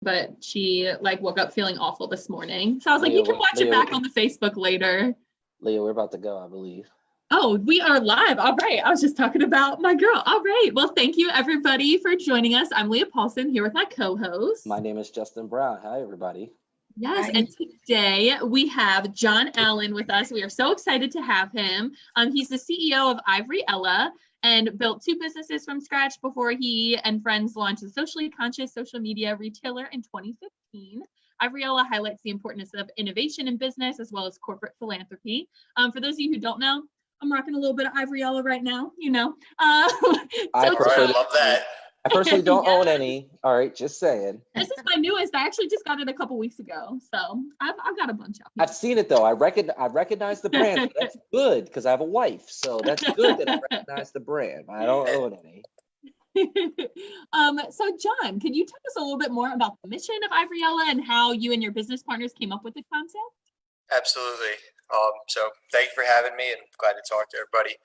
but she like woke up feeling awful this morning. So I was like, you can watch it back on the Facebook later. Leah, we're about to go, I believe. Oh, we are live. All right. I was just talking about my girl. All right. Well, thank you everybody for joining us. I'm Leah Paulson here with my co-host. My name is Justin Brown. Hi, everybody. Yes, and today we have John Allen with us. We are so excited to have him. He's the CEO of Ivory Ella and built 2 businesses from scratch before he and friends launched a socially conscious social media retailer in 2015. Ivory Ella highlights the importance of innovation in business as well as corporate philanthropy. For those of you who don't know, I'm rocking a little bit of Ivory Ella right now, you know. I love that. I personally don't own any. All right, just saying. This is my newest. I actually just got it a couple weeks ago, so I've got a bunch out here. I've seen it though. I recognize the brand. So that's good because I have a wife, so that's good that I recognize the brand. I don't own any. So John, can you tell us a little bit more about the mission of Ivory Ella and how you and your business partners came up with the concept? Absolutely. So thank you for having me, and glad to talk to everybody.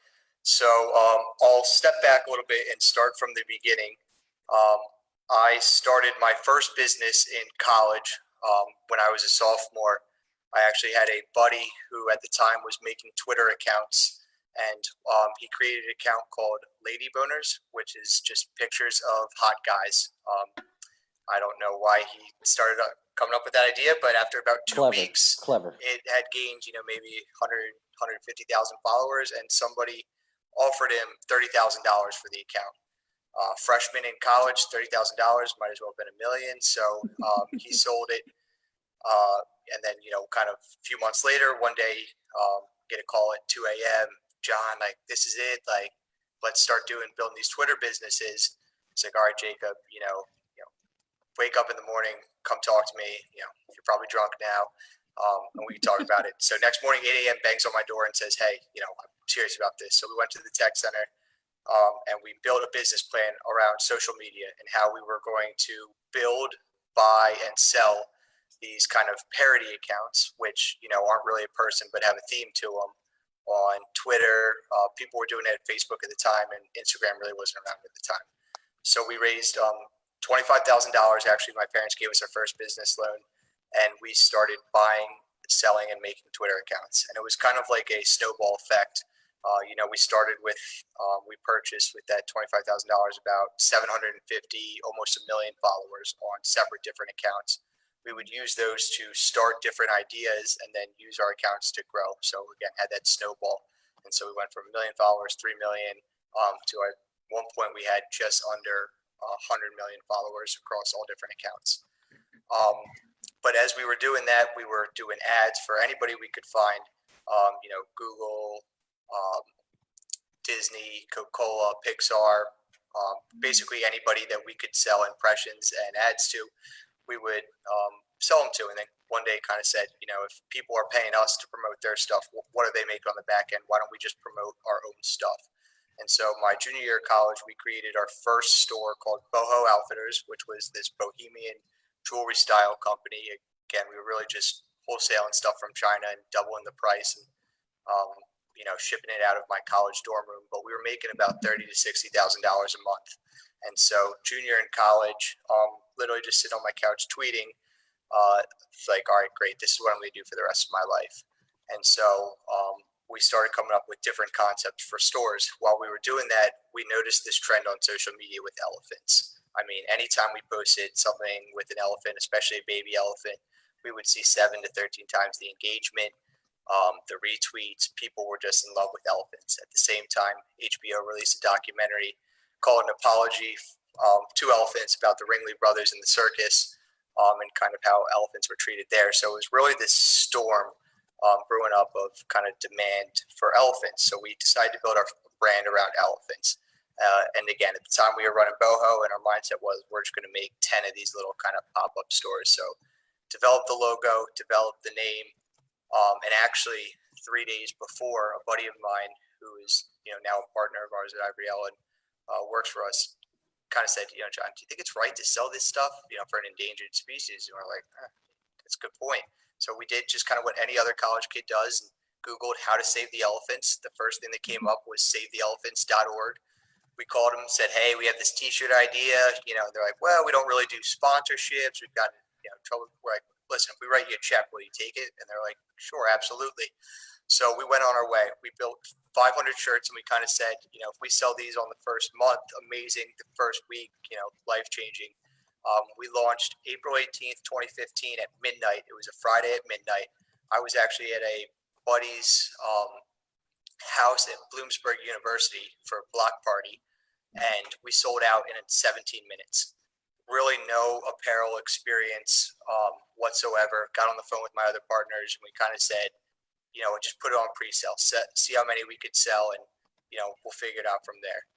So I'll step back a little bit and start from the beginning. I started my first business in college when I was a sophomore. I actually had a buddy who at the time was making Twitter accounts, and he created an account called Lady Boners, which is just pictures of hot guys. I don't know why he started coming up with that idea, but after about 2 weeks, it had gained, maybe 100, 150,000 followers, and somebody offered him $30,000 for the account. Freshman in college, $30,000 might as well have been $1 million. So he sold it. And then, kind of a few months later, one day, get a call at 2 a.m. John, like, this is it. Like, let's start building these Twitter businesses. It's like, all right, Jacob, wake up in the morning, come talk to me. You're probably drunk now. And we can talk about it. So next morning, 8 a.m. bangs on my door and says, hey, I'm serious about this. So we went to the tech center. And we built a business plan around social media and how we were going to build, buy, and sell these kind of parody accounts, which, aren't really a person but have a theme to them on Twitter. People were doing it at Facebook at the time, and Instagram really wasn't around at the time. So we raised $25,000. Actually, my parents gave us our first business loan, and we started buying, selling, and making Twitter accounts. And it was kind of like a snowball effect. We started with, we purchased with that $25,000 about 750, almost 1 million followers on separate different accounts. We would use those to start different ideas and then use our accounts to grow. So again, had that snowball. And so we went from 1 million followers, 3 million, to at one point we had just under 100 million followers across all different accounts. But as we were doing that, we were doing ads for anybody we could find, Google, Disney, Coca-Cola, Pixar, basically anybody that we could sell impressions and ads to, we would sell them to. And then one day kind of said, if people are paying us to promote their stuff, what do they make on the back end? Why don't we just promote our own stuff? And so my junior year of college, we created our first store called Boho Outfitters, which was this bohemian jewelry style company. Again, we were really just wholesaling stuff from China and doubling the price and shipping it out of my college dorm room. But we were making about $30,000 to $60,000 a month. And so junior in college, literally just sitting on my couch tweeting, it's like, all right, great, this is what I'm going to do for the rest of my life. And so we started coming up with different concepts for stores. While we were doing that, we noticed this trend on social media with elephants. I mean, anytime we posted something with an elephant, especially a baby elephant, we would see 7 to 13 times the engagement, the retweets. People were just in love with elephants. At the same time, HBO released a documentary called An Apology to Elephants about the Ringling Brothers in the circus, and kind of how elephants were treated there. So it was really this storm brewing up of kind of demand for elephants. So we decided to build our brand around elephants. And again, at the time we were running Boho, and our mindset was we're just going to make 10 of these little kind of pop-up stores. So develop the logo, develop the name, and actually 3 days before, a buddy of mine who is now a partner of ours at Ivory Ella and works for us kind of said, John, do you think it's right to sell this stuff for an endangered species? And we're like, that's a good point. So we did just kind of what any other college kid does and Googled how to save the elephants. The first thing that came up was savetheelephants.org. we called them and said, hey, we have this t-shirt idea. They're like, well, we don't really do sponsorships. We've got, trouble. We're like, listen, if we write you a check, will you take it? And they're like, sure, absolutely. So we went on our way. We built 500 shirts, and we kind of said, if we sell these on the first month, amazing. The first week, life-changing. We launched April 18th, 2015 at midnight. It was a Friday at midnight. I was actually at a buddy's house at Bloomsburg University for a block party, and we sold out in 17 minutes. Really no apparel experience whatsoever. Got on the phone with my other partners, and we kind of said, just put it on pre-sale, see how many we could sell, and we'll figure it out from there.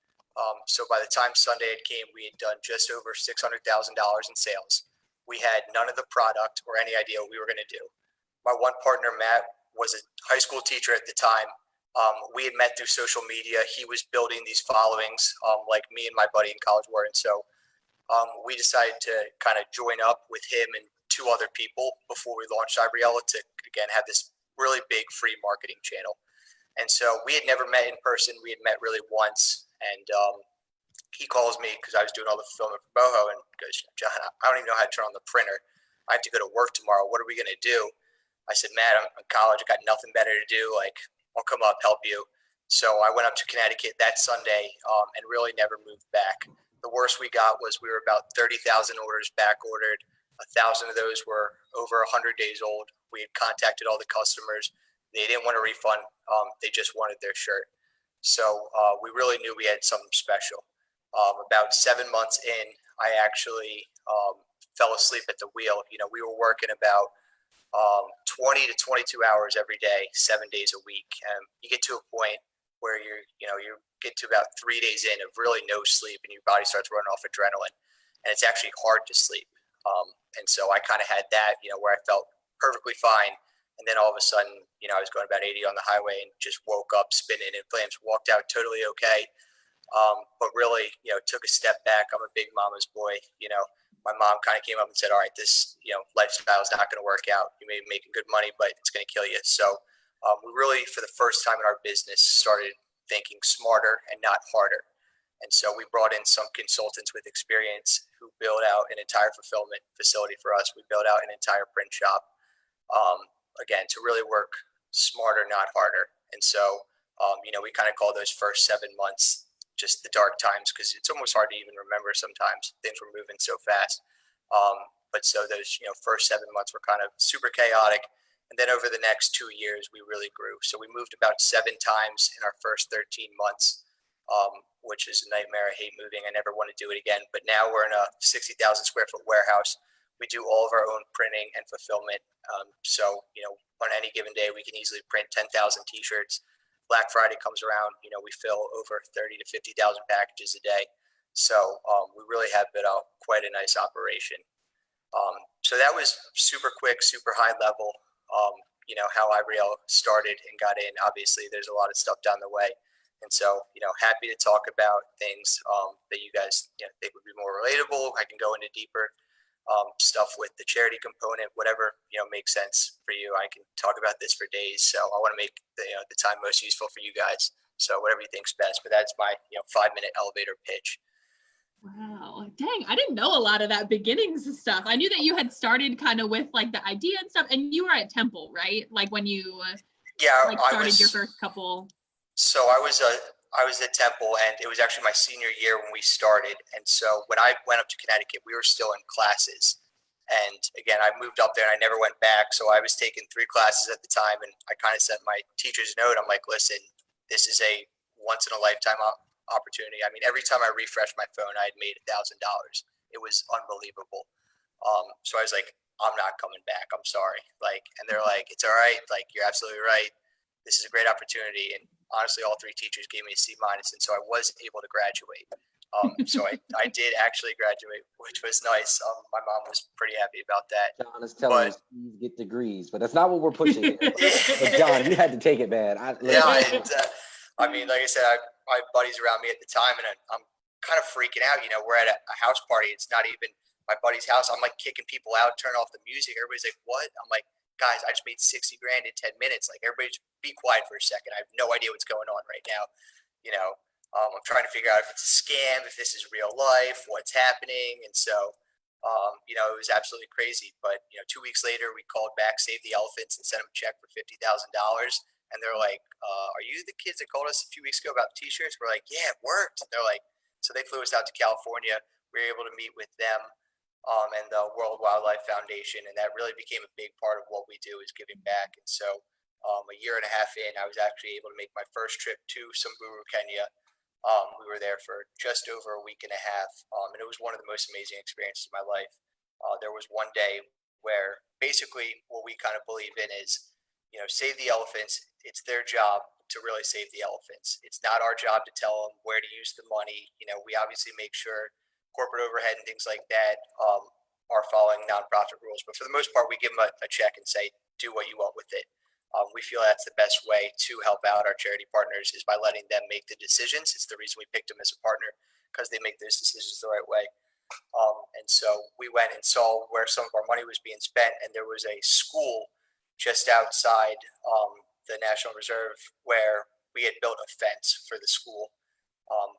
So by the time Sunday had came, we had done just over $600,000 in sales. We had none of the product or any idea what we were going to do. My one partner, Matt, was a high school teacher at the time. We had met through social media. He was building these followings like me and my buddy in college were. And so we decided to kind of join up with him and 2 other people before we launched Ibriella to, again, have this really big free marketing channel. And so we had never met in person. We had met really once. And he calls me because I was doing all the fulfillment for Boho and goes, John, I don't even know how to turn on the printer. I have to go to work tomorrow. What are we going to do? I said, Matt, I'm in college. I got nothing better to do. Like, I'll come up, help you. So I went up to Connecticut that Sunday and really never moved back. The worst we got was we were about 30,000 orders back ordered. 1,000 of those were over 100 days old. We had contacted all the customers. They didn't want a refund. They just wanted their shirt. So we really knew we had something special. About 7 months in, I actually fell asleep at the wheel. We were working about 20 to 22 hours every day, 7 days a week. You get to a point where you get to about 3 days in of really no sleep, and your body starts running off adrenaline, and it's actually hard to sleep. And so I kind of had that, where I felt perfectly fine. And then all of a sudden, I was going about 80 on the highway and just woke up spinning in flames, walked out totally okay. But really, took a step back. I'm a big mama's boy. My mom kind of came up and said, all right, this, lifestyle is not going to work out. You may be making good money, but it's going to kill you. So we really, for the first time in our business, started thinking smarter and not harder. And so we brought in some consultants with experience who built out an entire fulfillment facility for us. We built out an entire print shop, again, to really work smarter, not harder. And so, we kind of call those first 7 months just the dark times, because it's almost hard to even remember sometimes. Things were moving so fast. But so those, first 7 months were kind of super chaotic. And then over the next 2 years, we really grew. So we moved about 7 times in our first 13 months, which is a nightmare. I hate moving. I never want to do it again. But now we're in a 60,000 square foot warehouse. We do all of our own printing and fulfillment. So, on any given day, we can easily print 10,000 t-shirts. Black Friday comes around, we fill over 30 to 50,000 packages a day. So we really have built out quite a nice operation. So that was super quick, super high level, how Ibriella started and got in. Obviously, there's a lot of stuff down the way. And so, happy to talk about things that you guys think would be more relatable. I can go into deeper stuff with the charity component, whatever makes sense for you. I can talk about this for days, so I want to make the time most useful for you guys. So whatever you think's best. But that's my 5-minute elevator pitch. Wow, dang! I didn't know a lot of that beginnings stuff. I knew that you had started kind of with like the idea and stuff, and you were at Temple, right? Like when you started your first couple. So I was at Temple, and it was actually my senior year when we started. And so when I went up to Connecticut, we were still in classes. And again, I moved up there and I never went back. So I was taking 3 classes at the time, and I kind of sent my teacher's note. I'm like, listen, this is a once in a lifetime opportunity. I mean, every time I refreshed my phone, I had made $1,000. It was unbelievable. So I was like, I'm not coming back. I'm sorry. And they're like, it's all right. You're absolutely right. This is a great opportunity. And honestly, all 3 teachers gave me a C-. And so I was able to graduate. So I did actually graduate, which was nice. My mom was pretty happy about that. John is telling us you get degrees, but that's not what we're pushing. But John, you had to take it, man. I mean, like I said, my buddies around me at the time, and I'm kind of freaking out. We're at a house party. It's not even my buddy's house. I'm like kicking people out, turn off the music. Everybody's like, what? I'm like, guys, I just made $60,000 in 10 minutes. Everybody just be quiet for a second. I have no idea what's going on right now. I'm trying to figure out if it's a scam, if this is real life, what's happening. And so, it was absolutely crazy. But, 2 weeks later, we called back, Save the Elephants, and sent them a check for $50,000. And they're like, are you the kids that called us a few weeks ago about t-shirts? We're like, yeah, it worked. And they're like, so they flew us out to California. We were able to meet with them and the World Wildlife Foundation. And that really became a big part of what we do is giving back. And so a year and a half in, I was actually able to make my first trip to Samburu, Kenya. We were there for just over a week and a half, and it was one of the most amazing experiences of my life. There was one day where basically what we kind of believe in is, save the elephants. It's their job to really save the elephants. It's not our job to tell them where to use the money. We obviously make sure corporate overhead and things like that are following nonprofit rules, but for the most part, we give them a check and say, do what you want with it. We feel that's the best way to help out our charity partners is by letting them make the decisions. It's the reason we picked them as a partner, because they make those decisions the right way. And so we went and saw where some of our money was being spent, and there was a school just outside the National Reserve where we had built a fence for the school,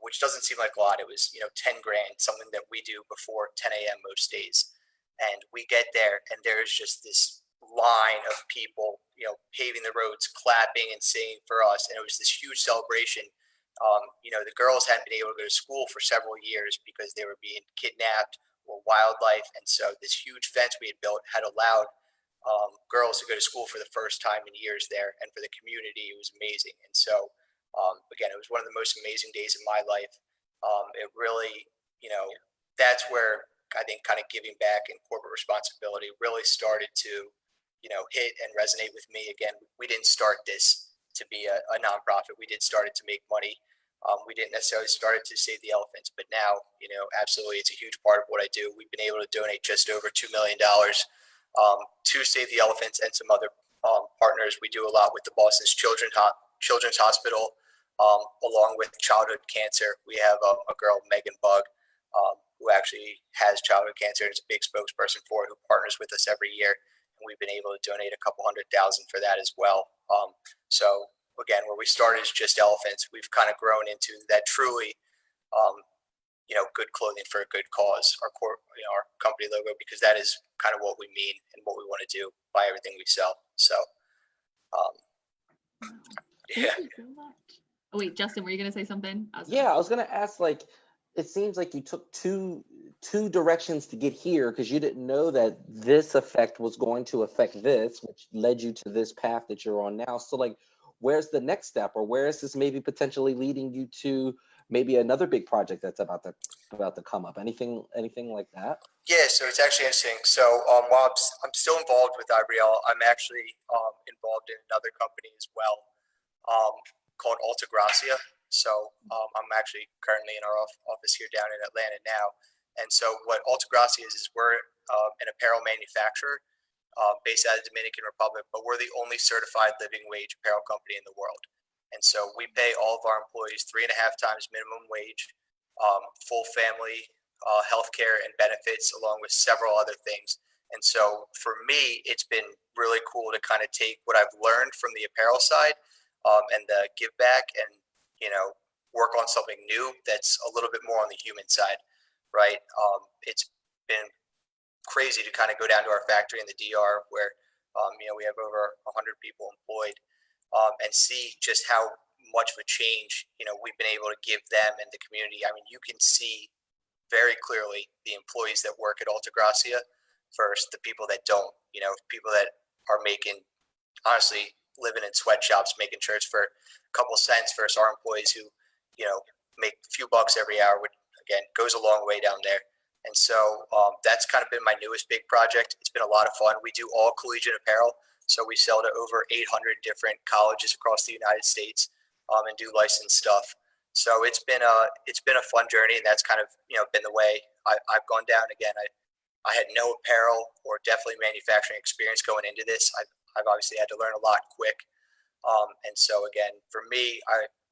which doesn't seem like a lot. It was, 10 grand, something that we do before 10 a.m. most days. And we get there, and there's just this line of people, paving the roads, clapping and singing for us. And it was this huge celebration. The girls hadn't been able to go to school for several years because they were being kidnapped or wildlife. And so this huge fence we had built had allowed girls to go to school for the first time in years there. And for the community, it was amazing. And so, again, it was one of the most amazing days of my life. It really, that's where I think kind of giving back and corporate responsibility really started to hit and resonate with me. Again, we didn't start this to be a nonprofit. We did start it to make money. We didn't necessarily start it to save the elephants, but now, absolutely, it's a huge part of what I do. We've been able to donate just over $2 million to save the elephants and some other partners. We do a lot with the Boston's Children's Hospital, along with childhood cancer. We have a girl, Megan Bug, who actually has childhood cancer and is a big spokesperson for it, who partners with us every year. We've been able to donate a couple $100,000 for that as well. So again, where we started is just elephants. We've kind of grown into that truly, good clothing for a good cause, our company logo, because that is kind of what we mean and what we want to do by everything we sell. So, yeah. Thank you so much. Oh, wait, Justin, were you going to say something? I was going to ask, it seems like you took two directions to get here because you didn't know that this effect was going to affect this, which led you to this path that you're on now. So where's the next step, or where is this maybe potentially leading you to maybe another big project that's about to come up? Anything like that? Yeah, so it's actually interesting. So while I'm still involved with Ivory, I'm actually involved in another company as well called Alta Gracia. So I'm actually currently in our office here down in Atlanta now. And so what Alta Gracia is we're an apparel manufacturer based out of the Dominican Republic, but we're the only certified living wage apparel company in the world. And so we pay all of our employees 3.5 times minimum wage, full family healthcare and benefits, along with several other things. And so for me, it's been really cool to kind of take what I've learned from the apparel side and the give back and, work on something new that's a little bit more on the human side, right? It's been crazy to kind of go down to our factory in the DR where, we have over 100 people employed and see just how much of a change, we've been able to give them and the community. I mean, you can see very clearly the employees that work at Alta Gracia versus the people that don't, people that are making, honestly, living in sweatshops, making shirts for a couple cents versus our employees who, make a few bucks every hour, which again goes a long way down there. And so that's kind of been my newest big project. It's been a lot of fun. We do all collegiate apparel. So we sell to over 800 different colleges across the United States and do licensed stuff. So it's been a fun journey, and that's kind of been the way I've gone down. Again, I had no apparel or definitely manufacturing experience going into this. I've obviously had to learn a lot quick. And so again, for me,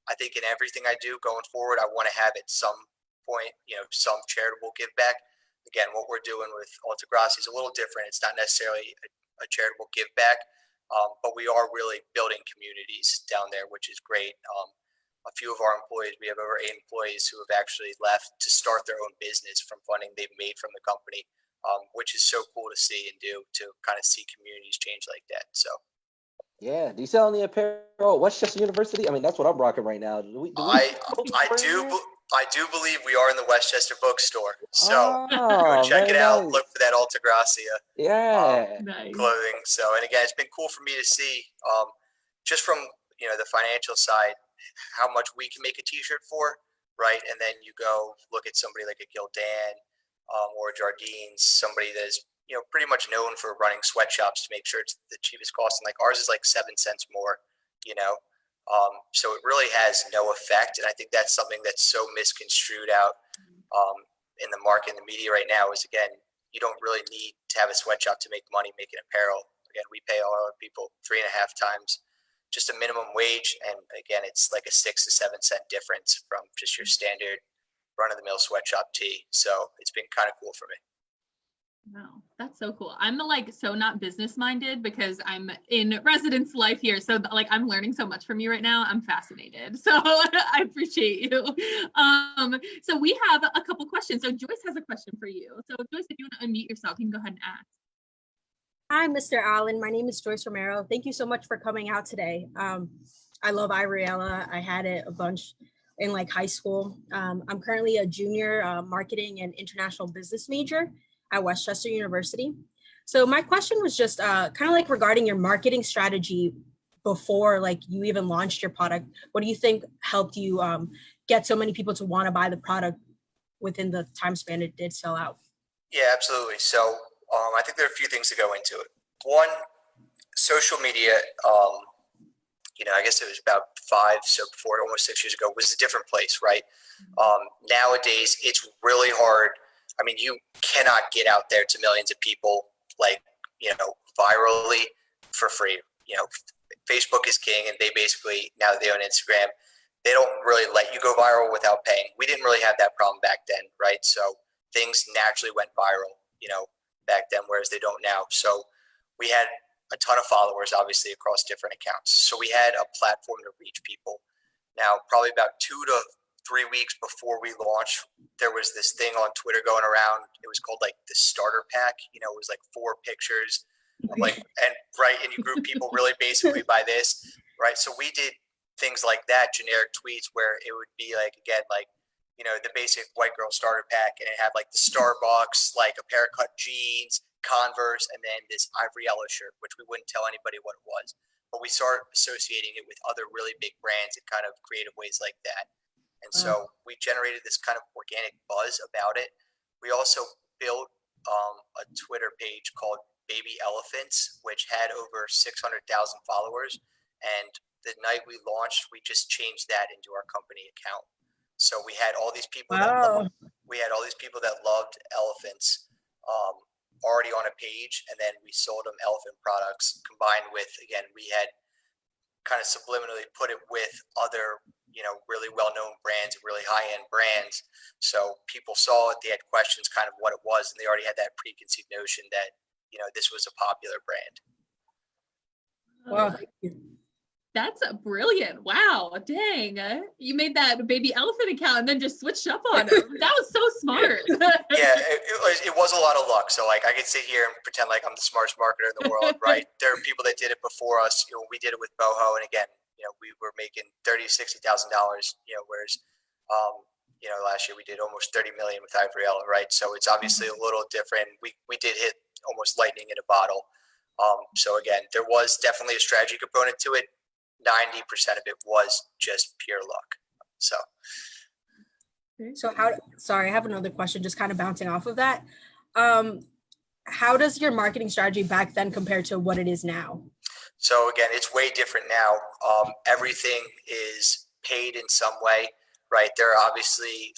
I think in everything I do going forward, I want to have at some point, some charitable give back. Again, what we're doing with Alta Gracia is a little different. It's not necessarily a charitable give back, but we are really building communities down there, which is great. a few of our employees, we have over 8 employees who have actually left to start their own business from funding they've made from the company, which is so cool to see and do, to kind of see communities change like that. So. Yeah. Do you sell any apparel at Westchester University? I mean, that's what I'm rocking right now. Do we I do believe we are in the Westchester bookstore. So go Oh, check it very out. nice. Look for that Alta Gracia Yeah. Nice. clothing. So, and again, it's been cool for me to see, just from the financial side, how much we can make a T-shirt for, right? And then you go look at somebody like a Gildan, or Jardines, somebody that is pretty much known for running sweatshops to make sure it's the cheapest cost. And like ours is like 7 cents more, you know. So it really has no effect, and I think that's something that's so misconstrued out in the market, in the media right now. Is again, you don't really need to have a sweatshop to make money making apparel. Again, we pay all our people 3.5 times just a minimum wage, and again, it's like a 6 to 7 cent difference from just your standard run-of-the-mill sweatshop tee. So it's been kind of cool for me. Wow, that's so cool. I'm like so not business minded because I'm in residence life here. So like I'm learning so much from you right now. I'm fascinated. So I appreciate you. So we have a couple questions. So Joyce has a question for you. So Joyce, if you want to unmute yourself, you can go ahead and ask. Hi, Mr. Allen. My name is Joyce Romero. Thank you so much for coming out today. I love Ivoriella. I had it a bunch in like high school. I'm currently a junior marketing and international business major at Westchester University. So my question was just kind of like regarding your marketing strategy before like you even launched your product. What do you think helped you get so many people to want to buy the product within the time span it did sell out? Yeah, absolutely. So I think there are a few things to go into it. One, social media, I guess it was about almost 6 years ago, was a different place, right? Nowadays, it's really hard. I mean, you cannot get out there to millions of people virally for free. Facebook is king, and they basically, now that they own Instagram, they don't really let you go viral without paying. We didn't really have that problem back then, right? So things naturally went viral, back then, whereas they don't now. So we had a ton of followers, obviously, across different accounts. So we had a platform to reach people. Now, probably about 2 to 3 weeks before we launched, there was this thing on Twitter going around. It was called like the starter pack. It was like 4 pictures, and you group people really basically by this, right? So we did things like that, generic tweets where it would be like, again, like, the basic white girl starter pack, and it had like the Starbucks, like a pair of cut jeans, Converse, and then this Ivoriella shirt, which we wouldn't tell anybody what it was. But we started associating it with other really big brands in kind of creative ways like that. And so we generated this kind of organic buzz about it. We also built a Twitter page called Baby Elephants, which had over 600,000 followers. And the night we launched, we just changed that into our company account. So we had all these people that loved elephants already on a page, and then we sold them elephant products combined with, again, we had kind of subliminally put it with other really well-known brands, really high-end brands. So people saw it, they had questions kind of what it was, and they already had that preconceived notion that, this was a popular brand. Wow. That's brilliant. Wow. Dang. You made that Baby Elephant account and then just switched up on them. That was so smart. Yeah, it was a lot of luck. So like I could sit here and pretend like I'm the smartest marketer in the world, right? There are people that did it before us. We did it with Boho, and again, we were making $30,000 to $60,000, whereas last year we did almost 30 million with Ivoriella, right? So it's obviously a little different. We did hit almost lightning in a bottle. So again, there was definitely a strategy component to it. 90% of it was just pure luck. So I have another question, just kind of bouncing off of that. How does your marketing strategy back then compare to what it is now? So again, it's way different now. Everything is paid in some way, right? There are obviously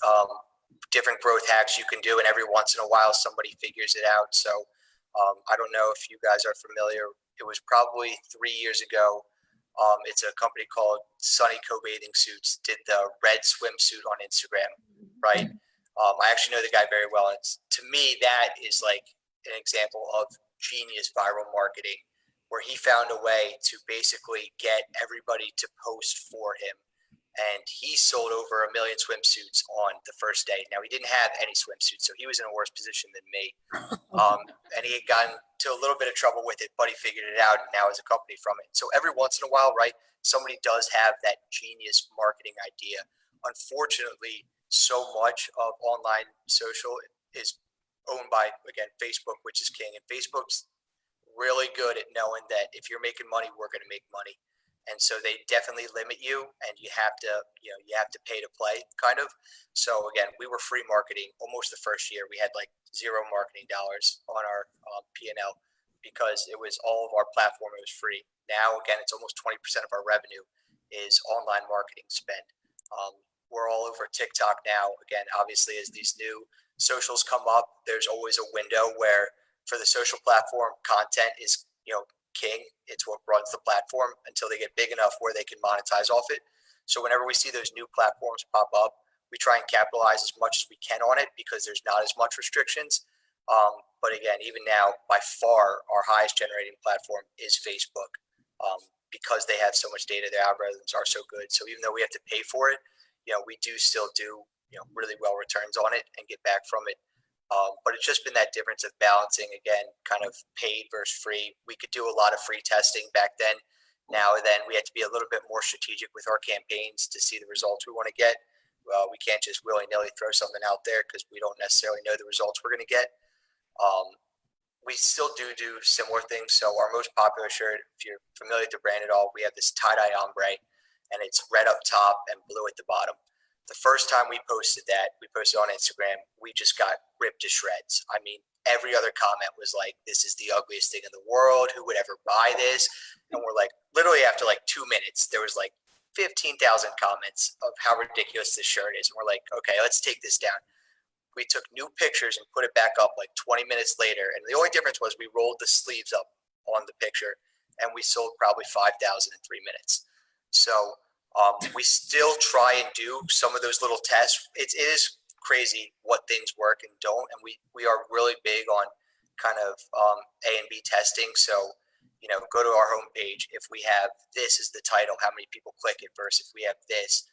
different growth hacks you can do, and every once in a while somebody figures it out. So I don't know if you guys are familiar. It was probably 3 years ago. It's a company called Sunny Co-Bathing Suits, did the red swimsuit on Instagram, right? I actually know the guy very well. To me, that is like an example of genius viral marketing, where he found a way to basically get everybody to post for him and he sold over 1 million swimsuits on the first day. Now, he didn't have any swimsuits, so he was in a worse position than me. And he had gotten to a little bit of trouble with it, but he figured it out and now has a company from it. So every once in a while, right, somebody does have that genius marketing idea. Unfortunately, so much of online social is owned by, again, Facebook, which is king. And Facebook's really good at knowing that if you're making money, we're going to make money. And so they definitely limit you, and you have to, you have to pay to play, kind of. So again, we were free marketing almost the first year. We had like zero marketing dollars on our P&L because it was all of our platform. It was free. Now, again, it's almost 20% of our revenue is online marketing spend. We're all over TikTok now. Again, obviously, as these new socials come up, there's always a window where for the social platform, content is, king. It's what runs the platform until they get big enough where they can monetize off it. So whenever we see those new platforms pop up, we try and capitalize as much as we can on it because there's not as much restrictions. But again, even now, by far, our highest generating platform is Facebook because they have so much data. Their algorithms are so good. So even though we have to pay for it, we do still do really well returns on it and get back from it. But it's just been that difference of balancing, again, kind of paid versus free. We could do a lot of free testing back then. Now and then we had to be a little bit more strategic with our campaigns to see the results we want to get. We can't just willy-nilly throw something out there because we don't necessarily know the results we're going to get. We still do similar things. So our most popular shirt, if you're familiar with the brand at all, we have this tie-dye ombre, and it's red up top and blue at the bottom. The first time we posted that, we posted on Instagram, we just got ripped to shreds. I mean, every other comment was like, this is the ugliest thing in the world. Who would ever buy this? And we're like, literally after like 2 minutes, there was like 15,000 comments of how ridiculous this shirt is. And we're like, okay, let's take this down. We took new pictures and put it back up like 20 minutes later. And the only difference was we rolled the sleeves up on the picture and we sold probably 5,000 in 3 minutes. So we still try and do some of those little tests. It is crazy what things work and don't. And we are really big on kind of A and B testing. So, go to our homepage. If we have this as the title, how many people click it versus if we have this,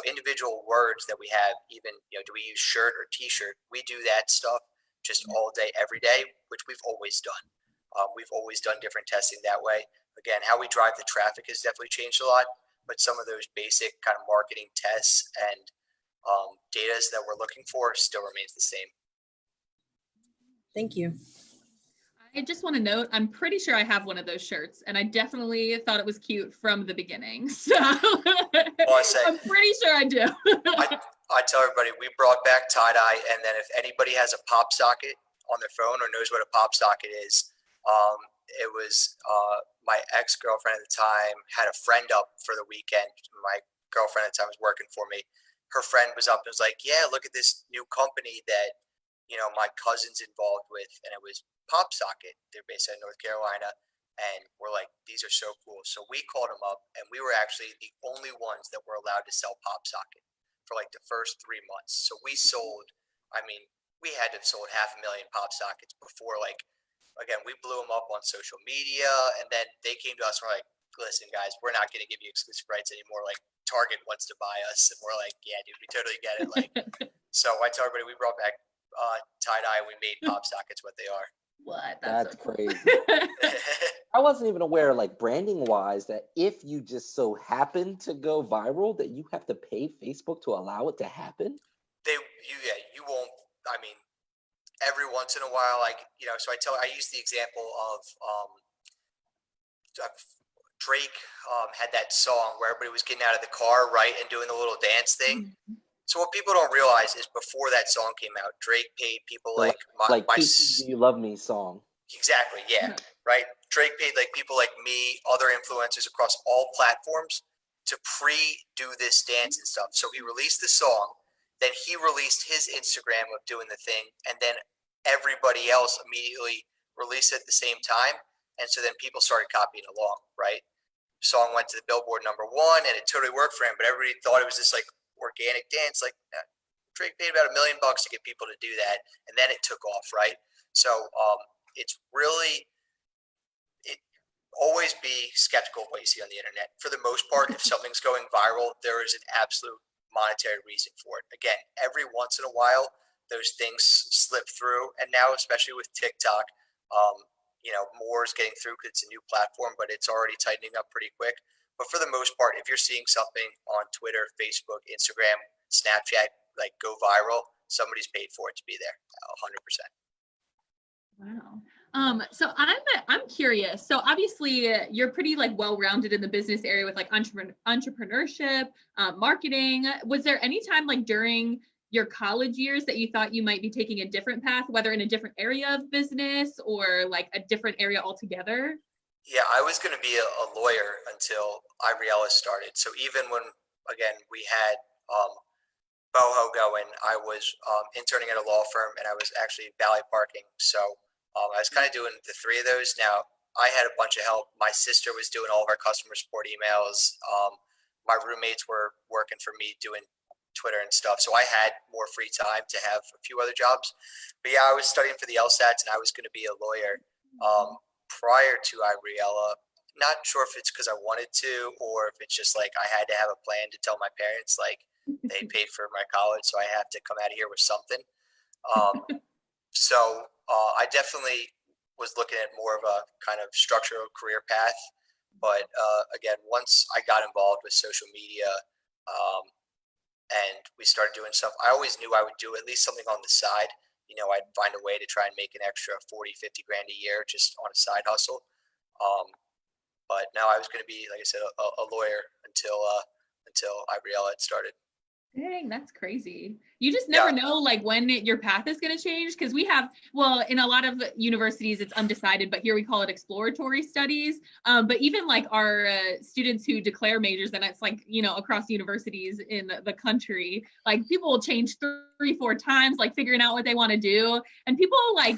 individual words that we have, even, do we use shirt or t-shirt? We do that stuff just all day, every day, which we've always done. We've always done different testing that way. Again, how we drive the traffic has definitely changed a lot. But some of those basic kind of marketing tests and data that we're looking for still remains the same. Thank you. I just want to note, I'm pretty sure I have one of those shirts, and I definitely thought it was cute from the beginning. So I'm pretty sure I do. I tell everybody we brought back tie-dye, and then if anybody has a pop socket on their phone or knows what a pop socket is, it was my ex-girlfriend at the time had a friend up for the weekend. My girlfriend at the time was working for me. Her friend was up and was like, yeah, look at this new company that, my cousin's involved with. And it was Pop Socket. They're based out of North Carolina. And we're like, these are so cool. So we called them up, and we were actually the only ones that were allowed to sell Pop Socket for like the first 3 months. So we sold, we had to have sold 500,000 Pop Sockets before, like, again, we blew them up on social media, and then they came to us and were like, listen, guys, we're not going to give you exclusive rights anymore. Like, Target wants to buy us. And we're like, yeah, dude, we totally get it. Like, so I tell everybody we brought back tie-dye. We made Pop Sockets what they are. What? That's so crazy. I wasn't even aware, like, branding wise, that if you just so happen to go viral, that you have to pay Facebook to allow it to happen. You won't. Every once in a while, like, so I use the example of Drake had that song where everybody was getting out of the car, right, and doing the little dance thing. Mm-hmm. So what people don't realize is before that song came out, Drake paid people like Do You Love Me song. Exactly, yeah, right? Drake paid like people like me, other influencers across all platforms to do this dance and stuff. So he released the song. Then he released his Instagram of doing the thing, and then everybody else immediately released it at the same time. And so then people started copying along, right? The song went to the Billboard #1, and it totally worked for him. But everybody thought it was this like organic dance. Like, Drake paid about $1 million to get people to do that, and then it took off, right? So it's really always be skeptical of what you see on the internet. For the most part, if something's going viral, there is an absolute monetary reason for it. Again, every once in a while, those things slip through. And now, especially with TikTok, more is getting through because it's a new platform, but it's already tightening up pretty quick. But for the most part, if you're seeing something on Twitter, Facebook, Instagram, Snapchat, like go viral, somebody's paid for it to be there, 100%. Wow. So I'm curious. So obviously you're pretty like well-rounded in the business area with like entrepreneurship, marketing. Was there any time like during your college years that you thought you might be taking a different path, whether in a different area of business or like a different area altogether? Yeah, I was going to be a lawyer until RLHS started. So even when, again, we had Boho going, I was interning at a law firm, and I was actually valet parking. So I was kind of doing the three of those. Now, I had a bunch of help. My sister was doing all of our customer support emails. My roommates were working for me doing Twitter and stuff. So I had more free time to have a few other jobs. But yeah, I was studying for the LSATs, and I was going to be a lawyer prior to Ibriella. Not sure if it's because I wanted to, or if it's just like I had to have a plan to tell my parents, like, they paid for my college, so I have to come out of here with something. I definitely was looking at more of a kind of structural career path. But again, once I got involved with social media and we started doing stuff, I always knew I would do at least something on the side. I'd find a way to try and make an extra 40, 50 grand a year just on a side hustle. But now I was going to be, like I said, a lawyer until Ibriella had started. Dang, that's crazy. You just never know like when your path is going to change, because we have, well, in a lot of universities it's undecided, but here we call it exploratory studies. But even like our students who declare majors, and it's like, across universities in the country, like people will change 3-4 times, like figuring out what they want to do. And people like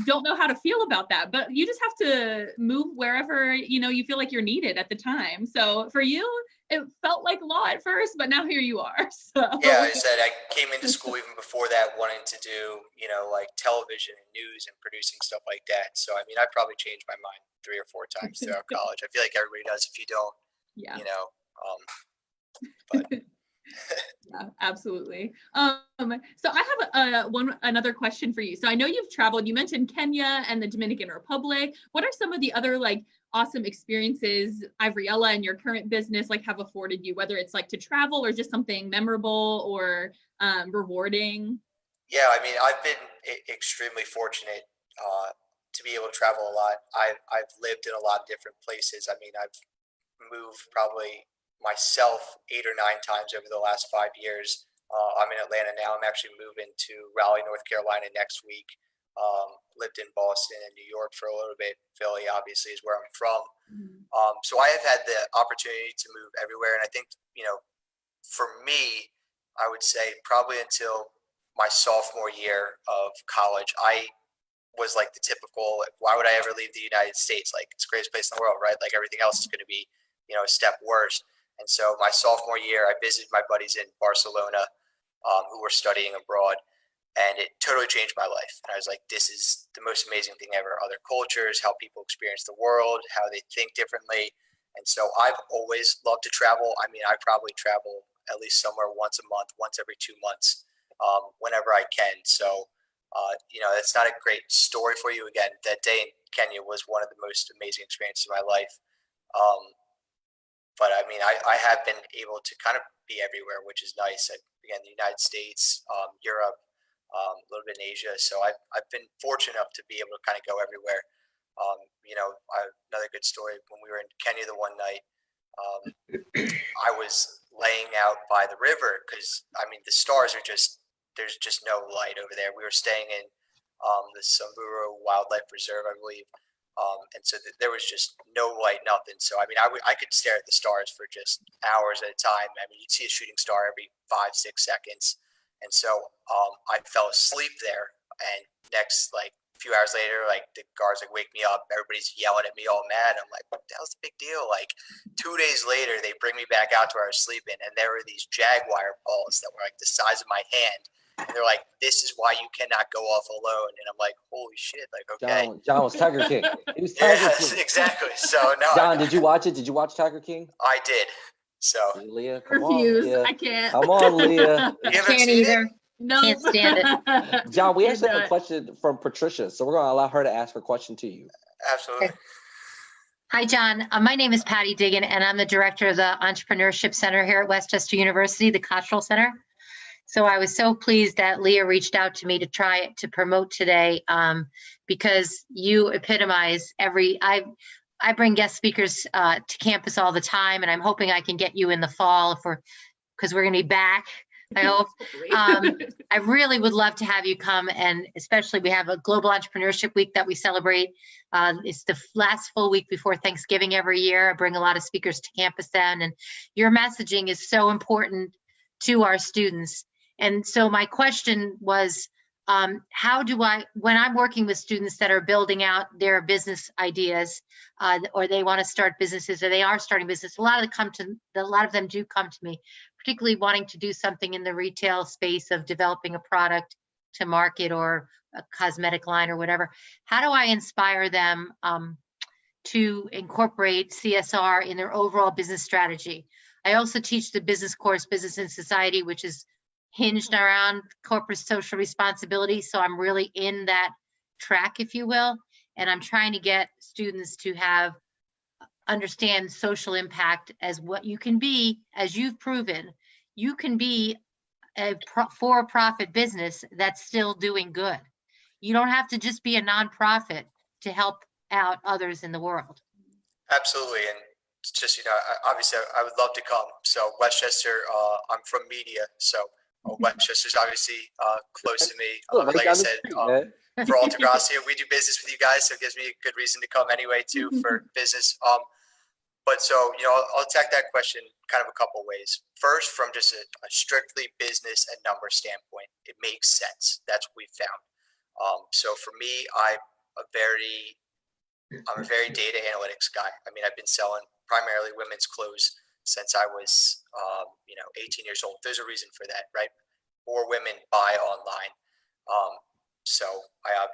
don't know how to feel about that, but you just have to move wherever, you feel like you're needed at the time. So for you, it felt like law at first, but now here you are. So yeah, I said I came into school even before that wanting to do, like television and news and producing stuff like that. So I mean, I probably changed my mind 3 or 4 times throughout college. I feel like everybody does. If you don't, yeah, but yeah, absolutely. So I have another question for you. So I know you've traveled. You mentioned Kenya and the Dominican Republic. What are some of the other like awesome experiences Ibriella and your current business like have afforded you, whether it's like to travel or just something memorable or rewarding? Yeah, I mean, I've been extremely fortunate to be able to travel a lot. I've lived in a lot of different places. I mean, I've moved probably myself 8 or 9 times over the last 5 years. I'm in Atlanta now. I'm actually moving to Raleigh, North Carolina next week. Lived in Boston and New York for a little bit. Philly, obviously, is where I'm from. So I have had the opportunity to move everywhere. And I think, for me, I would say probably until my sophomore year of college, I was like the typical, like, why would I ever leave the United States? Like, it's the greatest place in the world, right? Like, everything else is going to be, a step worse. And so my sophomore year, I visited my buddies in Barcelona who were studying abroad. And it totally changed my life. And I was like, this is the most amazing thing ever. Other cultures, how people experience the world, how they think differently. And so I've always loved to travel. I mean, I probably travel at least somewhere once a month, once every 2 months, whenever I can. So, it's not a great story for you. Again, that day in Kenya was one of the most amazing experiences of my life. But I mean, I have been able to kind of be everywhere, which is nice. Again, the United States, Europe, a little bit in Asia. So I've been fortunate enough to be able to kind of go everywhere. Another good story, when we were in Kenya the one night, I was laying out by the river because, I mean, the stars are there's just no light over there. We were staying in the Samburu Wildlife Reserve, I believe. And so there was just no light, nothing. So, I mean, I could stare at the stars for just hours at a time. I mean, you'd see a shooting star every 5-6 seconds. And so I fell asleep there. And next, like, a few hours later, like, the guards like wake me up. Everybody's yelling at me all mad. I'm like, what the hell's the big deal? Like, 2 days later, they bring me back out to where I was sleeping, and there were these jaguar paws that were like the size of my hand. And they're like, this is why you cannot go off alone. And I'm like, holy shit. Like, okay. John was Tiger King. He was Tiger Yes, King. exactly. So no. John, did you watch it? Did you watch Tiger King? I did. So. Leah, come on, Refuse. Leah. I can't. Come on, Leah. You haven't Can't seen either. it? No. Can't stand it. John, we Can't actually do have a it. question from Patricia, so we're going to allow her to ask her question to you. Absolutely. Hi, John. My name is Patty Diggin, and I'm the director of the Entrepreneurship Center here at Westchester University, the Cottrell Center. So I was so pleased that Leah reached out to me to try to promote today, because you epitomize I bring guest speakers to campus all the time, and I'm hoping I can get you in the fall because we're going to be back, I hope. I really would love to have you come, and especially we have a Global Entrepreneurship Week that we celebrate. It's the last full week before Thanksgiving every year. I bring a lot of speakers to campus then, and your messaging is so important to our students. And so my question was, how do when I'm working with students that are building out their business ideas, or they want to start businesses, or they are starting business, a lot of them do come to me, particularly wanting to do something in the retail space of developing a product to market or a cosmetic line or whatever. How do I inspire them to incorporate CSR in their overall business strategy? I also teach the business course, Business and Society, which is hinged around corporate social responsibility. So I'm really in that track, if you will, and I'm trying to get students to understand social impact as what you can be, as you've proven. You can be a for-profit business that's still doing good. You don't have to just be a nonprofit to help out others in the world. Absolutely. And it's just, obviously I would love to come. So Westchester, I'm from media. So Westchester's obviously close to me. Right Like I down the said, street, for Altagracia, we do business with you guys. So it gives me a good reason to come anyway, too, for business. But so, I'll attack that question kind of a couple ways. First, from just a strictly business and number standpoint, it makes sense. That's what we found. So for me, I'm a very data analytics guy. I mean, I've been selling primarily women's clothes since I was, 18 years old. There's a reason for that, right? More women buy online.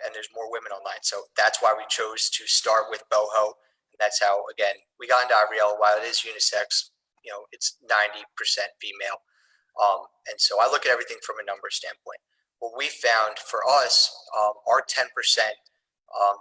And there's more women online. So that's why we chose to start with boho. And that's how, again, we got into Ivriel. While it is unisex, it's 90% female. And so I look at everything from a number standpoint. What we found for us, our 10%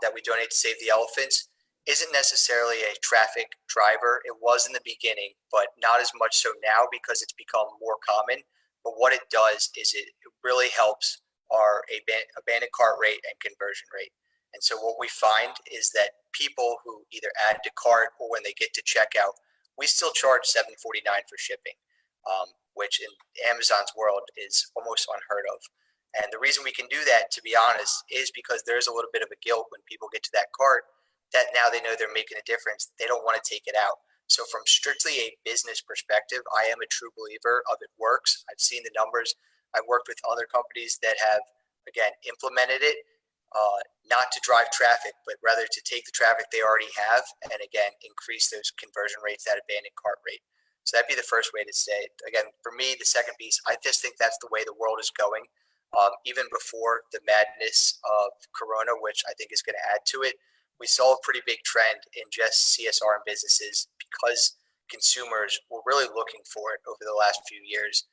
that we donate to Save the Elephants isn't necessarily a traffic driver. It was in the beginning, but not as much so now because it's become more common. But what it does is it really helps our abandoned cart rate and conversion rate. And so what we find is that people who either add to cart or when they get to checkout, we still charge $7.49 for shipping, which in Amazon's world is almost unheard of. And the reason we can do that, to be honest, is because there's a little bit of a guilt when people get to that cart that now they know they're making a difference. They don't want to take it out. So from strictly a business perspective, I am a true believer of it works. I've seen the numbers. I've worked with other companies that have, again, implemented it, not to drive traffic, but rather to take the traffic they already have and, again, increase those conversion rates, that abandoned cart rate. So that'd be the first way to say it. Again, for me, the second piece, I just think that's the way the world is going. Even before the madness of Corona, which I think is going to add to it, we saw a pretty big trend in just CSR and businesses because consumers were really looking for it over the last few years.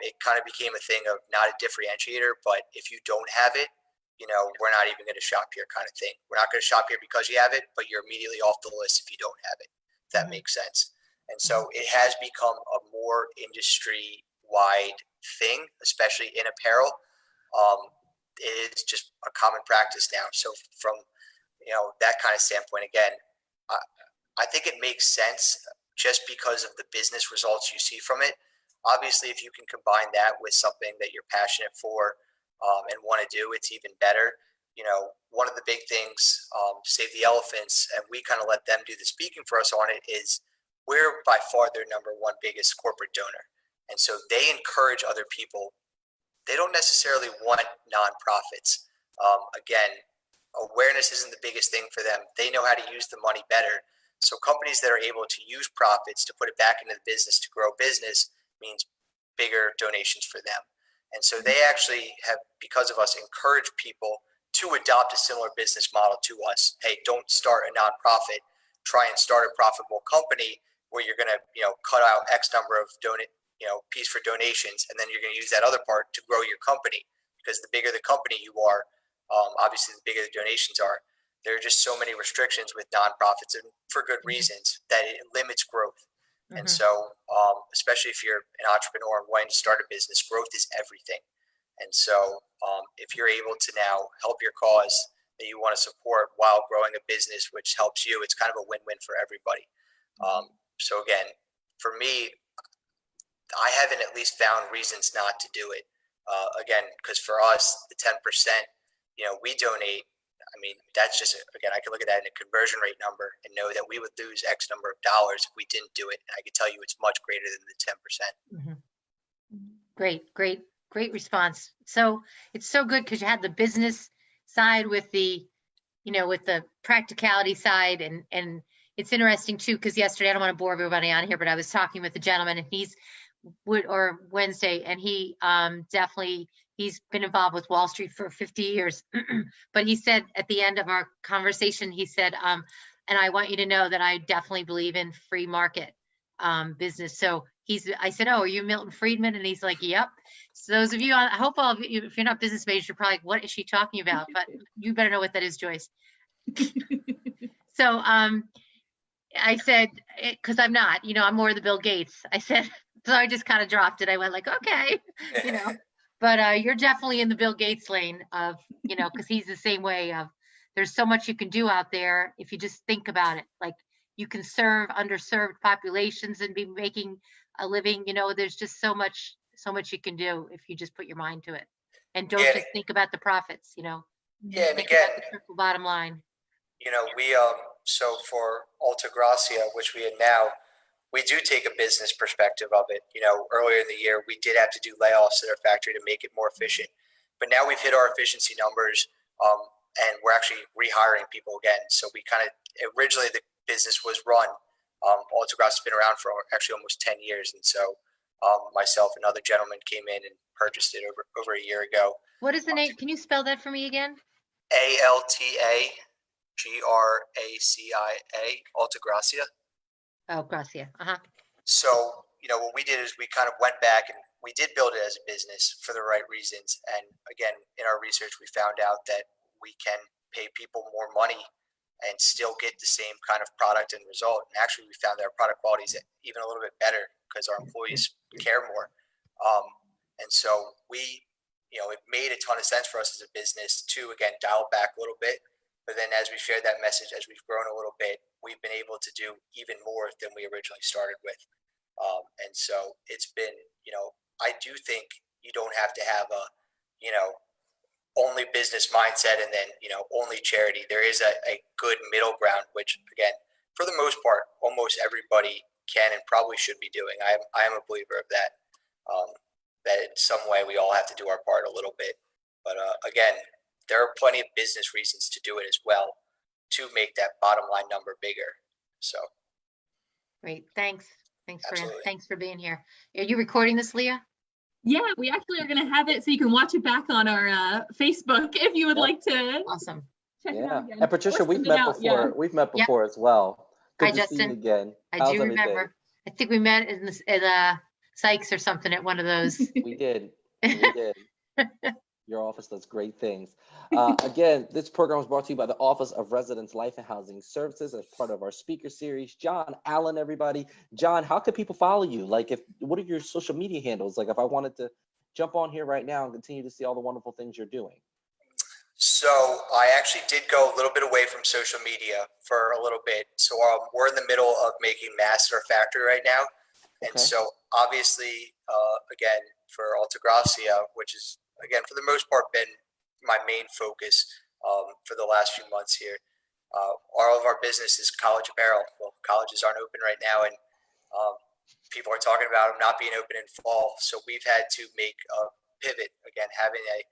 It kind of became a thing of not a differentiator, but if you don't have it, we're not even going to shop here kind of thing. We're not going to shop here because you have it, but you're immediately off the list if you don't have it. If that makes sense. And so it has become a more industry-wide thing, especially in apparel. It is just a common practice now. So from that kind of standpoint, again, I think it makes sense just because of the business results you see from it. Obviously, if you can combine that with something that you're passionate for and want to do, it's even better. One of the big things, Save the Elephants, and we kind of let them do the speaking for us on it, is we're by far their number one biggest corporate donor. And so they encourage other people. They don't necessarily want nonprofits. Again, awareness isn't the biggest thing for them. They know how to use the money better. So companies that are able to use profits to put it back into the business to grow business means bigger donations for them. And so they actually have, because of us, encouraged people to adopt a similar business model to us. Hey, don't start a nonprofit. Try and start a profitable company where you're going to, cut out X number of piece for donations, and then you're going to use that other part to grow your company. Because the bigger the company you are, obviously the bigger the donations are. There are just so many restrictions with nonprofits, and for good reasons, that it limits growth. And so, especially if you're an entrepreneur and wanting to start a business, growth is everything. And so, if you're able to now help your cause that you want to support while growing a business, which helps you, it's kind of a win-win for everybody. So again, for me, I haven't at least found reasons not to do it. Again, because for us, the 10%, we donate. I mean, that's just, again, I can look at that in a conversion rate number and know that we would lose X number of dollars if we didn't do it. And I can tell you it's much greater than the 10%. Great response. So it's so good because you had the business side with the, with the practicality side. And it's interesting too, because yesterday, I don't want to bore everybody on here, but I was talking with a gentleman and Wednesday, and he he's been involved with Wall Street for 50 years. But he said at the end of our conversation, he said, and I want you to know that I definitely believe in free market business. So I said, oh, are you Milton Friedman? And he's like, yep. So those of you, I hope all of you, if you're not business majors, you're probably like, what is she talking about? But you better know what that is, Joyce. So I said, because I'm not, I'm more the Bill Gates. I said, so I just kind of dropped it. I went like, okay, but you're definitely in the Bill Gates lane of, because he's the same way of, there's so much you can do out there if you just think about it. Like you can serve underserved populations and be making a living. There's just so much you can do if you just put your mind to it, and don't just think about the profits. Yeah, and think again, about the triple bottom line. We so for Alta Gracia, which we had now, we do take a business perspective of it. Earlier in the year, we did have to do layoffs at our factory to make it more efficient. But now we've hit our efficiency numbers, and we're actually rehiring people again. So we originally the business was run. Alta Gracia has been around for actually almost 10 years. And so myself and other gentlemen came in and purchased it over a year ago. What is the name? Can you spell that for me again? ALTA GRACIA, Alta Gracia. Oh, Gracia. So, what we did is we kind of went back and we did build it as a business for the right reasons. And again, in our research, we found out that we can pay people more money and still get the same kind of product and result. And actually, we found that our product quality is even a little bit better because our employees care more. And so it made a ton of sense for us as a business to, again, dial back a little bit. But then as we shared that message, as we've grown a little bit, we've been able to do even more than we originally started with. And so it's been, I do think you don't have to have a, only business mindset and then, only charity. There is a good middle ground, which again, for the most part, almost everybody can and probably should be doing. I am a believer of that, that in some way we all have to do our part a little bit. But again, there are plenty of business reasons to do it as well to make that bottom line number bigger. So. Great. Thanks Absolutely. Thanks for being here. Are you recording this, Leah? Yeah, we actually are going to have it so you can watch it back on our Facebook if you would like to. Awesome. Check it out again. And Patricia, we've met before. Yeah. We've met before as well. Good Hi, to Justin. see you again. I do remember. I think we met in Sykes or something at one of those. We did. Your office does great things. Again, this program was brought to you by the Office of Residence Life and Housing Services as part of our speaker series. John Allen, everybody. John, how can people follow you? What are your social media handles? Like if I wanted to jump on here right now and continue to see all the wonderful things you're doing. So I actually did go a little bit away from social media for a little bit. So we're in the middle of making masks at our factory right now. And so obviously, again, for Alta Gracia, which is, again, for the most part, been my main focus for the last few months here. All of our business is college apparel. Well, colleges aren't open right now, and people are talking about them not being open in fall. So we've had to make a pivot. Again, having a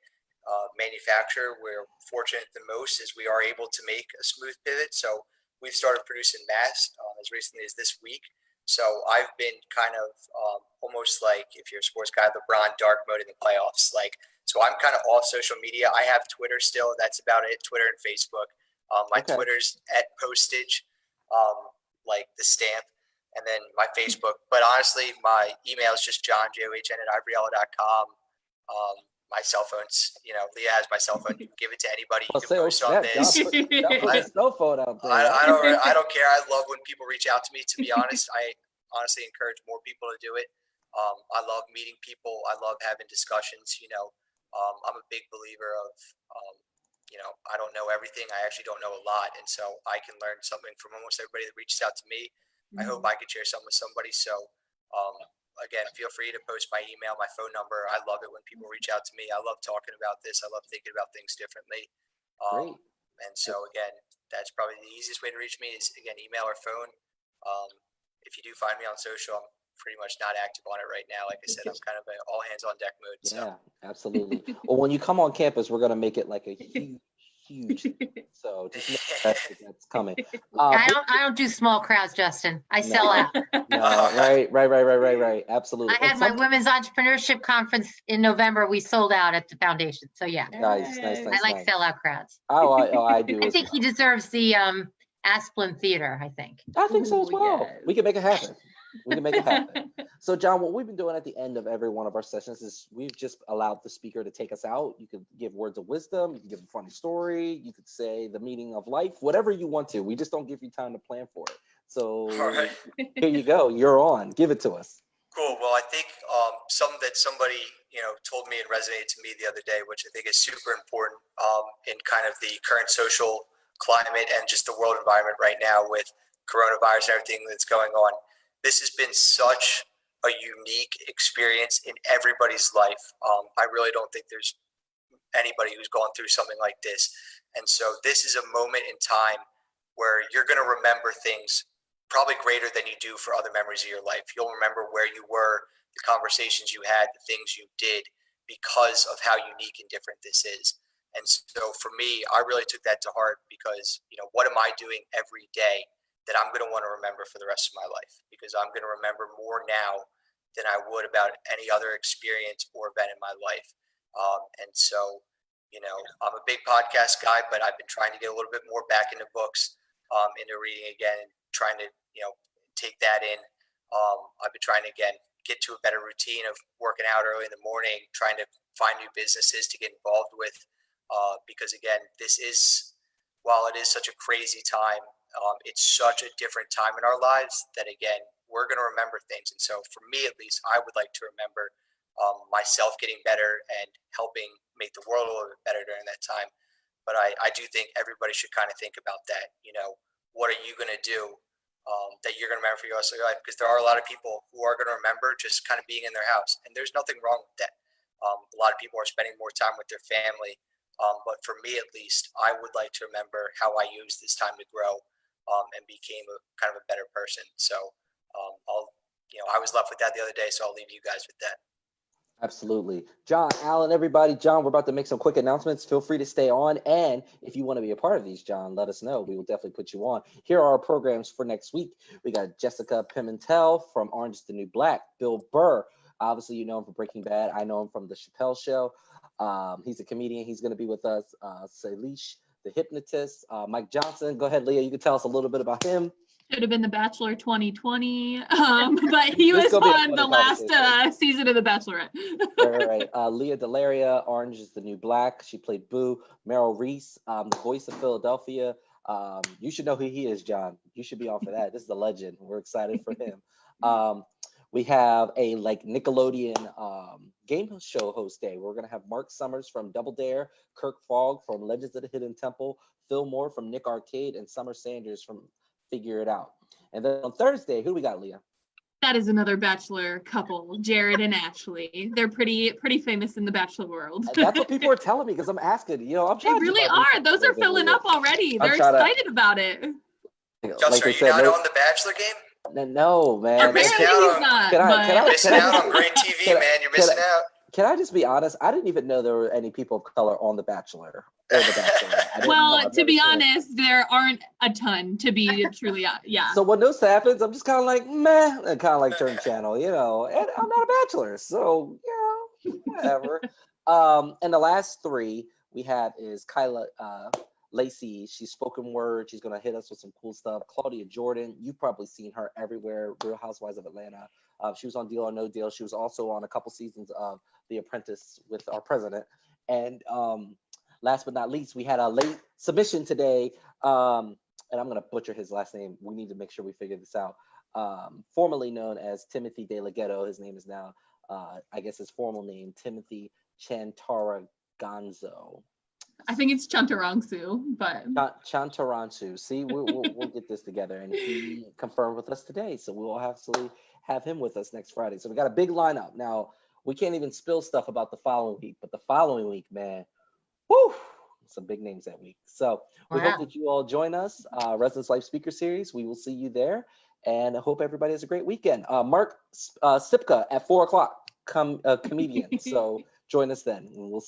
manufacturer, we're fortunate the most is we are able to make a smooth pivot. So we've started producing masks as recently as this week. So I've been kind of almost like, if you're a sports guy, LeBron dark mode in the playoffs. Like, so I'm kind of off social media. I have Twitter still. That's about it. Twitter and Facebook. My Okay. Twitter's at postage, like the stamp, and then my Facebook. But honestly, my email is just johnjohn@ivoriella.com. My cell phone's, Leah has my cell phone. You can give it to anybody. You Well, can post on this. John put his cell phone out there. I don't care. I love when people reach out to me. To be honest, I honestly encourage more people to do it. I love meeting people. I love having discussions. I'm a big believer of, I don't know everything. I actually don't know a lot, and so I can learn something from almost everybody that reaches out to me. I hope I could share something with somebody. So, again, feel free to post my email, my phone number. I love it when people reach out to me. I love talking about this. I love thinking about things differently. Great. And so, again, that's probably the easiest way to reach me is, again, email or phone. If you do find me on social, I'm pretty much not active on it right now. Like I said, I'm kind of an all hands on deck mode. Yeah, absolutely. Well, when you come on campus, we're going to make it like a huge so just know that's coming. I don't do small crowds, Justin. I sell out. No, right. Absolutely. I had my women's entrepreneurship conference in November. We sold out at the foundation. So yeah. Nice. I like sellout crowds. I do. I think he deserves the Asplin Theater, I think. I think so as well. Yes. We can make it happen. So, John, what we've been doing at the end of every one of our sessions is we've just allowed the speaker to take us out. You could give words of wisdom. You can give a funny story. You could say the meaning of life, whatever you want to. We just don't give you time to plan for it. So Here you go. You're on. Give it to us. Cool. Well, I think something that somebody, told me and resonated to me the other day, which I think is super important in kind of the current social climate and just the world environment right now with coronavirus and everything that's going on. This has been such a unique experience in everybody's life. I really don't think there's anybody who's gone through something like this. And so this is a moment in time where you're going to remember things probably greater than you do for other memories of your life. You'll remember where you were, the conversations you had, the things you did because of how unique and different this is. And so for me, I really took that to heart because, what am I doing every day that I'm going to want to remember for the rest of my life? Because I'm going to remember more now than I would about any other experience or event in my life. And so, I'm a big podcast guy, but I've been trying to get a little bit more back into books, into reading again, and trying to, take that in. I've been trying to, again, get to a better routine of working out early in the morning, trying to find new businesses to get involved with. Because again, this is, while it is such a crazy time, it's such a different time in our lives that, again, we're going to remember things. And so for me, at least, I would like to remember myself getting better and helping make the world a little bit better during that time. But I do think everybody should kind of think about that. What are you going to do that you're going to remember for the rest of your life? Because there are a lot of people who are going to remember just kind of being in their house. And there's nothing wrong with that. A lot of people are spending more time with their family. But for me, at least, I would like to remember how I used this time to grow and became a kind of a better person. So I was left with that the other day, so I'll leave you guys with that. Absolutely. John, Alan, everybody. John, we're about to make some quick announcements. Feel free to stay on. And if you want to be a part of these, John, let us know. We will definitely put you on. Here are our programs for next week. We got Jessica Pimentel from Orange is the New Black. Bill Burr. Obviously, you know him from Breaking Bad. I know him from The Chappelle Show. He's a comedian. He's going to be with us. Salish, the hypnotist. Mike Johnson. Go ahead, Leah. You can tell us a little bit about him. Should have been The Bachelor 2020, but he was on the last season of The Bachelorette. Right. Leah Delaria, Orange is the New Black. She played Boo. Meryl Reese, the voice of Philadelphia. You should know who he is, John. You should be on for that. This is a legend. We're excited for him. We have a Nickelodeon game show host day. We're going to have Mark Summers from Double Dare, Kirk Fogg from Legends of the Hidden Temple, Phil Moore from Nick Arcade, and Summer Sanders from Figure It Out. And then on Thursday, who we got, Leah? That is another Bachelor couple, Jared and Ashley. They're pretty famous in the Bachelor world. That's what people are telling me because I'm asking. I'm trying. They really are. Those are filling up already. They're excited about it. Justin, are you not on the Bachelor game? No, man. You're missing out You're missing out on great TV, man. You're missing out. Can I just be honest? I didn't even know there were any people of color on The Bachelor. or The Bachelor? I didn't know. Well, I've to never be seen it. honest, there aren't a ton to be truly, yeah. So when this happens, I'm just kind of like, meh, and kind of like turn channel, and I'm not a bachelor, so, whatever. And the last three we have is Kyla Lacey. She's spoken word. She's going to hit us with some cool stuff. Claudia Jordan, you've probably seen her everywhere. Real Housewives of Atlanta. She was on Deal or No Deal. She was also on a couple seasons of The Apprentice with our president. And last but not least, we had a late submission today. And I'm going to butcher his last name. We need to make sure we figure this out. Formerly known as Timothy De La Ghetto. His name is now, I guess his formal name, Timothy Chantaraganzo. I think it's Chantarangsu, but Chantaransu. See, we'll get this together. And he confirmed with us today. So we will absolutely have him with us next Friday. So we got a big lineup. Now, we can't even spill stuff about the following week, but the following week, man, whoo, some big names that week. So we hope that you all join us. Residence Life Speaker Series. We will see you there. And I hope everybody has a great weekend. Mark Sipka at 4 o'clock, comedian. So join us then. And we'll